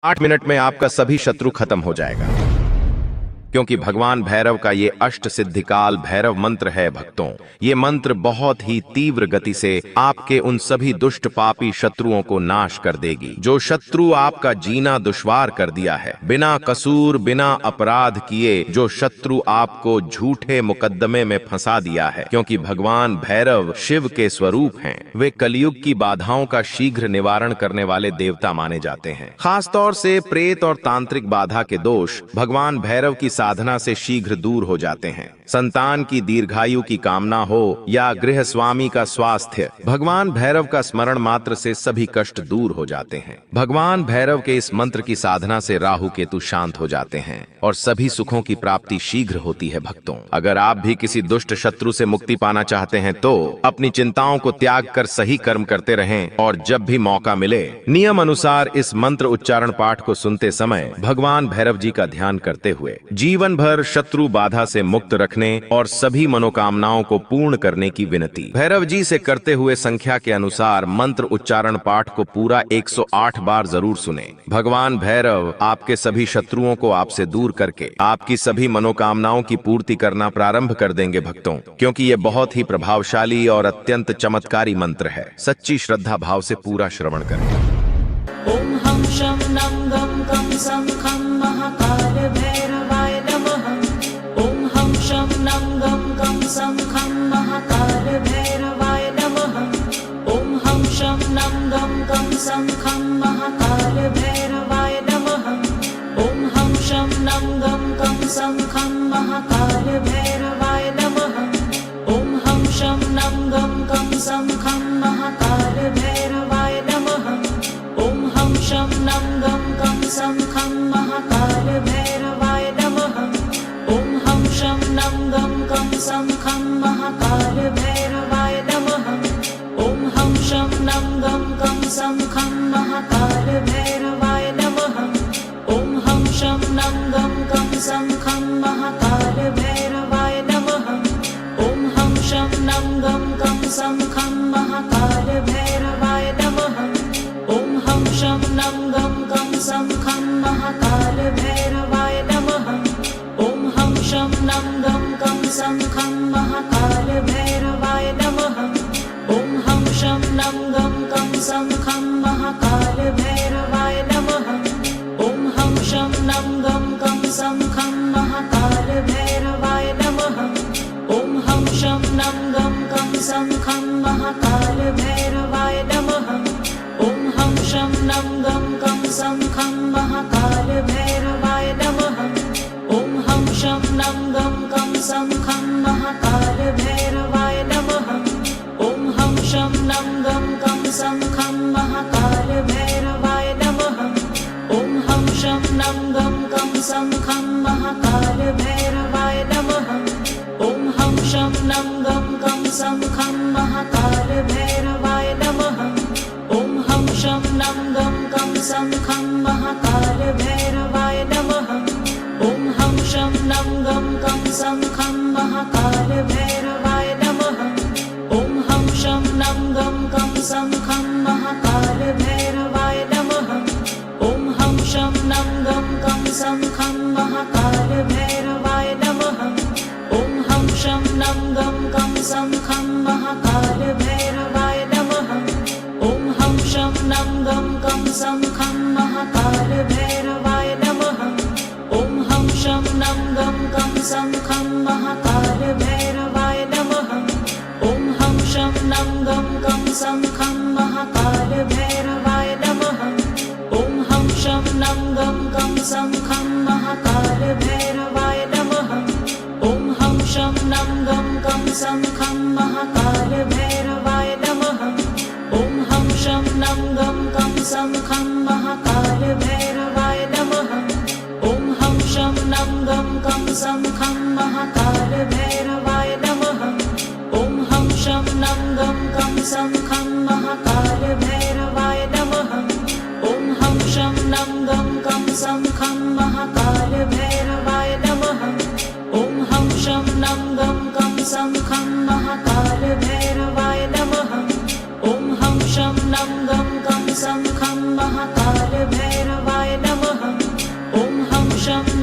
8 minute में आपका सभी शत्रु खत्म हो जाएगा, क्योंकि भगवान भैरव का ये अष्ट सिद्धिकाल भैरव मंत्र है। भक्तों, ये मंत्र बहुत ही तीव्र गति से आपके उन सभी दुष्ट पापी शत्रुओं को नाश कर देगी जो शत्रु आपका जीना दुश्वार कर दिया है। बिना कसूर बिना अपराध किए जो शत्रु आपको झूठे मुकद्दमे में फंसा दिया है, क्योंकि भगवान भैरव शिव के स्वरूप हैं। वे कलयुग की बाधाओं का शीघ्र निवारण करने वाले देवता माने जाते हैं। खासतौर से प्रेत और तांत्रिक बाधा के दोष भगवान भैरव की साधना से शीघ्र दूर हो जाते हैं। संतान की दीर्घायु की कामना हो या गृह स्वामी का स्वास्थ्य, भगवान भैरव का स्मरण मात्र से सभी कष्ट दूर हो जाते हैं। भगवान भैरव के इस मंत्र की साधना से राहु केतु शांत हो जाते हैं और सभी सुखों की प्राप्ति शीघ्र होती है। भक्तों, अगर आप भी किसी दुष्ट शत्रु से मुक्ति पाना चाहते हैं तो अपनी चिंताओं को त्याग कर सही कर्म करते रहें और जब भी मौका मिले नियम अनुसार इस मंत्र उच्चारण पाठ को सुनते समय भगवान भैरव जी का ध्यान करते हुए जीवन भर शत्रु बाधा से मुक्त रखने और सभी मनोकामनाओं को पूर्ण करने की विनती भैरव जी से करते हुए संख्या के अनुसार मंत्र उच्चारण पाठ को पूरा 108 बार जरूर सुने। भगवान भैरव आपके सभी शत्रुओं को आपसे दूर करके आपकी सभी मनोकामनाओं की पूर्ति करना प्रारंभ कर देंगे। भक्तों, क्योंकि ये बहुत ही प्रभावशाली और अत्यंत चमत्कारी मंत्र है। सच्ची श्रद्धा भाव से पूरा श्रवण करें। ओम हम शम नम गम कम सम खम महाकाल भैरवाय नमः। ओम हम शम नम गम कम सम खम महाकाल भैरवाय नमः। ओम हम शम नम गम कम सम खम महाकाल भैरवाय नमः। ओम हम शम नम गम कम सम खम महाकाल भैरवाय नमः। ओम हम शम नम गम कम सम खम महाकाल भैरवाय नमः। ओम हम शम नम गम कम सम खम महाकाल भैरवाय नमः। ओम हम शम नम गम कम सम खम महाकाल भैरवाय नमः। ओम हम शम नम गम कम सम खम महाकाल भैरवाय नमः। ओम हम शम नम गम कम सम खम महाकाल भैरवाय नमः। ओम हम शम नम गम कम सम खम महाकाल भैरवाय नमः। ओम हम शम नम गम कम सम खम महाकाल भैरवाय नमः। ओम हम शम नम गम कम सम खम महाकाल भैरवाय नमः। ओम हम शम नम गम कम सम खम महाकाल भैरवाय नमः। ओम हम शम नम गम कम सम खम महाकाल भैरवाय नमः। ओम हम शम नम गम कम सम खम महाकाल भैरवाय नमः। ओम हम शम नम गम कम सम खम महाकाल भैरवाय नमः। ओम हम शम नम गम कम सम खम महाकाल भैरवाय नमः। ओम हम शम नम गम कम सम खम महाकाल भैरवाय नमः। ओम हम शम नम गम कम सम खम महाकाल भैरवाय नमः। ओम हम शम नम गम कम सम खम महाकाल भैरवाय नमः। ओम हम शम नम गम कम सम खम महाकाल भैरवाय नमः। ओम हम शम नम गम कम सम खम महाकाल भैरवाय नमः। ओम हम शम नम गम कम सम खम महाकाल भैरवाय नमः। ओम हम शम नम गम कम सम खम महाकाल भैरवाय नमः। ओम हम शम नम गम कम सम खम महाकाल भैरवाय नमः। ओम हम शम नम गम कम सम खम महाकाल भैरवाय नमः। ओम हम शम नम गम कम सम खम महाकाल भैरवाय नमः। ओम हम शम नम गम कम सम खम महाकाल भैरवाय नमः। ओम हम शम नम गम कम सम खम महाकाल भैरवाय नमः। ओम हम शम नम गम कम सम खम महाकाल भैरवाय नमः। ओम हम शम नम गम कम सम खम महाकाल भैरवाय नमः। ओम हम शम नम गम कम सम खम महाकाल भैरवाय नमः। ओम हम शम नम गम कम सम खम महाकाल भैरवाय नमः। ओम हम शम नम गम कम सम खम महाकाल भैरवाय नमः। ओम हम शम नम गम कम सम खम महाकाल भैरवाय नमः। ओम हम शम नम गम कम सम खम महाकाल भैरवाय नमः।